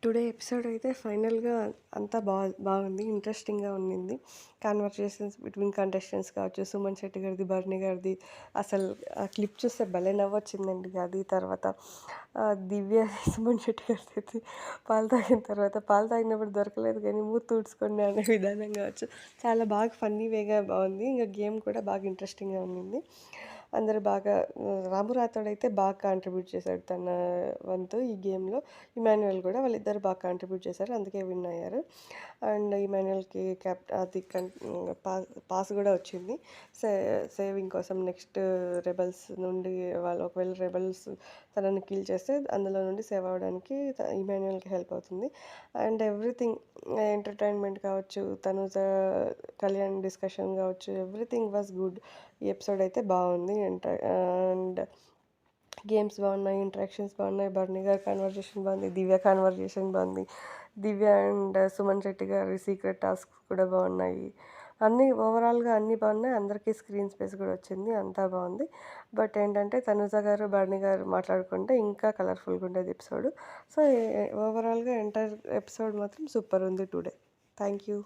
Today episode అయితే ఫైనల్‌గా అంతా బాగుంది. ఇంట్రెస్టింగ్‌గా ఉండింది. కన్వర్జేషన్స్ బిట్వీన్ కంటెస్టెంట్స్ కావచ్చు, సుమన్ శెట్టి గారిది, భరణి గారిది అసలు ఆ క్లిప్ చూస్తే భలే నవ్వొచ్చిందండి. అది తర్వాత దివ్య సుమన్ శెట్టి గారిదైతే పాలు తాగిన తర్వాత పాలు తాగినప్పుడు దొరకలేదు కానీ మూతి తుడుచుకోండి అనే విధానం కావచ్చు. చాలా బాగా ఫన్నీ వేగా బాగుంది. ఇంకా గేమ్ కూడా బాగా ఇంట్రెస్టింగ్‌గా ఉండింది. అందరూ బాగా రాము రాథోడైతే బాగా కాంట్రిబ్యూట్ చేశాడు తన వంతు ఈ గేమ్‌లో. ఇమాన్యుయల్ కూడా వాళ్ళిద్దరు బాగా కాంట్రిబ్యూట్ చేశారు. అందుకే విన్ అయ్యారు. అండ్ ఇమాన్యుయల్‌కి అది పాస్ కూడా వచ్చింది. సే సేవింగ్ కోసం నెక్స్ట్ రెబెల్స్ నుండి వాళ్ళు ఒకవేళ రెబెల్స్ తనని కిల్ చేస్తే అందులో నుండి సేవ్ అవ్వడానికి ఇమాన్యుయల్‌కి హెల్ప్ అవుతుంది. అండ్ ఎవ్రీథింగ్ ఎంటర్టైన్మెంట్ కావచ్చు, తనుజ కళ్యాణ్ డిస్కషన్ కావచ్చు, ఎవ్రీథింగ్ వాజ్ గుడ్. ఈ ఎపిసోడ్ అయితే బాగుంది. అండ్ గేమ్స్ బాగున్నాయి, ఇంటరాక్షన్స్ బాగున్నాయి, భరణి గారి కన్వర్జేషన్ బాగుంది, దివ్య కన్వర్జేషన్ బాగుంది, దివ్య అండ్ సుమన్ శెట్టి గారి సీక్రెట్ టాస్క్స్ కూడా బాగున్నాయి. అన్నీ ఓవరాల్గా అన్నీ బాగున్నాయి. అందరికీ స్క్రీన్ స్పేస్ కూడా వచ్చింది. అంతా బాగుంది. బట్ ఏంటంటే తనుజ గారు భరణి గారు మాట్లాడుకుంటే ఇంకా కలర్ఫుల్గా ఉండేది ఎపిసోడ్. సో ఓవరాల్గా ఎంటైర్ ఎపిసోడ్ మాత్రం సూపర్ ఉంది టుడే. Thank you.